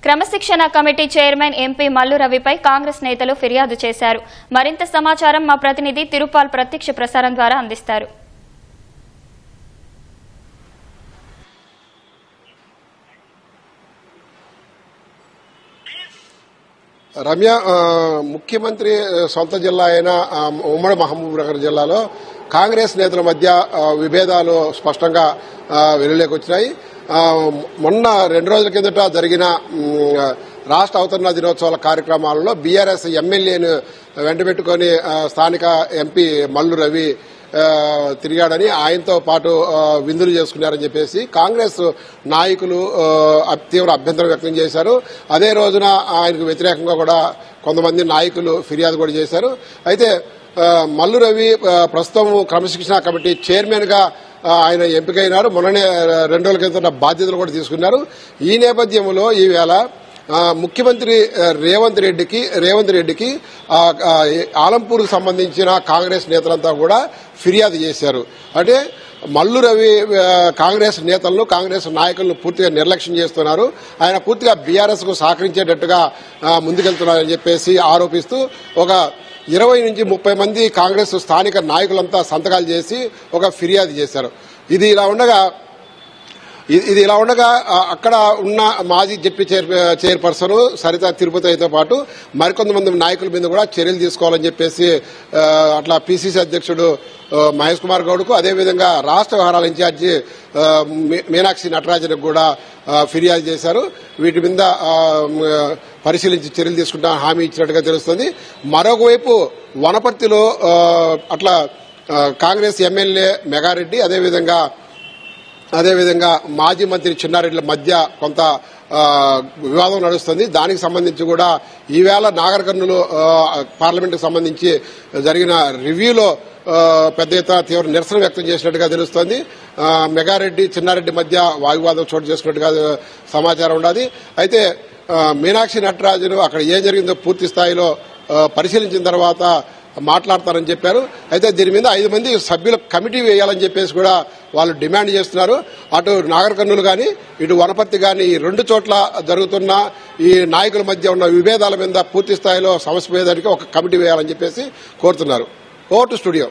క్రమశిక్షణ committee chairman MP Mallu రవిపై కాంగ్రెస్ నేతలు ఫిర్యాదు చేశారు. మరింత సమాచారం మా ప్రతినిధి తిరుపాల్ ప్రత్యక్ష ప్రసారం ద్వారా అందిస్తారు. రమ్య, ముఖ్యమంత్రి సొంత జిల్లా అయిన ఉమ్మడి మహబూబ్ నగర్ జిల్లాలో కాంగ్రెస్ నేతల మధ్య విభేదాలు స్పష్టంగా వెలుగులోకి వచ్చినాయి. మొన్న 2 రోజుల కిందట జరిగిన రాష్ట్ర అవతరణ దినోత్సవాల కార్యక్రమాలలో బీఆర్ఎస్ ఎమ్మెల్యేను వెంటబెట్టుకుని స్థానిక ఎంపీ మల్లు రవి తిరిగాడని, ఆయనతో పాటు విందులు చేసుకున్నారని చెప్పేసి కాంగ్రెస్ నాయకులు తీవ్ర అభ్యంతరం వ్యక్తం చేశారు. అదే రోజున ఆయనకు వ్యతిరేకంగా కూడా కొంతమంది నాయకులు ఫిర్యాదు కూడా చేశారు. అయితే మల్లు రవి ప్రస్తుతం క్రమశిక్షణ కమిటీ చైర్మన్ గా ఆయన ఎంపికైనారు. మొన్ననే 2 రోజుల కింద బాధ్యతలు కూడా తీసుకున్నారు. ఈ నేపథ్యంలో ఈవేళ ముఖ్యమంత్రి రేవంత్ రెడ్డికి ఆలంపూర్కు సంబంధించిన కాంగ్రెస్ నేతలంతా కూడా ఫిర్యాదు చేశారు. అంటే మల్లు రవి కాంగ్రెస్ నేతలను, కాంగ్రెస్ నాయకులను పూర్తిగా నిర్లక్ష్యం చేస్తున్నారు, ఆయన పూర్తిగా బీఆర్ఎస్ కు సహకరించేటట్టుగా ముందుకెళ్తున్నారని చెప్పేసి ఆరోపిస్తూ ఒక 20 నుంచి 30 మంది కాంగ్రెస్ స్థానిక నాయకులంతా సంతకాలు చేసి ఒక ఫిర్యాదు చేశారు. ఇది ఇలా ఉండగా అక్కడ ఉన్న మాజీ జెడ్పీ చైర్పర్సన్ సరిత తిరుపతితో పాటు మరికొంతమంది నాయకుల మీద కూడా చర్యలు తీసుకోవాలని చెప్పేసి అట్లా పిసిసి అధ్యక్షుడు మహేష్ కుమార్ గౌడ్కు, అదేవిధంగా రాష్ట్ర వ్యవహారాల ఇన్ఛార్జి మీనాక్షి నటరాజన్కు కూడా ఫిర్యాదు చేశారు. వీటి మీద పరిశీలించి చర్యలు తీసుకుంటా హామీ ఇచ్చినట్టుగా తెలుస్తోంది. మరొకవైపు వనపర్తిలో అట్లా కాంగ్రెస్ ఎమ్మెల్యే మెగారెడ్డి అదేవిధంగా మాజీ మంత్రి చిన్నారెడ్డిల మధ్య కొంత వివాదం నడుస్తుంది. దానికి సంబంధించి కూడా ఈవేళ నాగర్ కర్నూలు పార్లమెంటుకు సంబంధించి జరిగిన రివ్యూలో పెద్ద ఎత్తున తీవ్ర నిరసన వ్యక్తం చేసినట్టుగా తెలుస్తోంది. మెగారెడ్డి చిన్నారెడ్డి మధ్య వాగ్వాదం చోటు చేసుకున్నట్టుగా సమాచారం ఉన్నది. అయితే మీనాక్షి నటరాజన్ అక్కడ ఏం జరిగిందో పూర్తి స్థాయిలో పరిశీలించిన తర్వాత మాట్లాడతారని చెప్పారు. అయితే దీని మీద 5 మంది సభ్యుల కమిటీ వేయాలని చెప్పేసి కూడా వాళ్ళు డిమాండ్ చేస్తున్నారు. అటు నాగర్ కర్నూలు కానీ ఇటు వనపర్తి కానీ ఈ 2 చోట్ల జరుగుతున్న ఈ నాయకుల మధ్య ఉన్న విభేదాల మీద పూర్తి స్థాయిలో సమస్య వేయడానికి ఒక కమిటీ వేయాలని చెప్పేసి కోరుతున్నారు. Over to studio.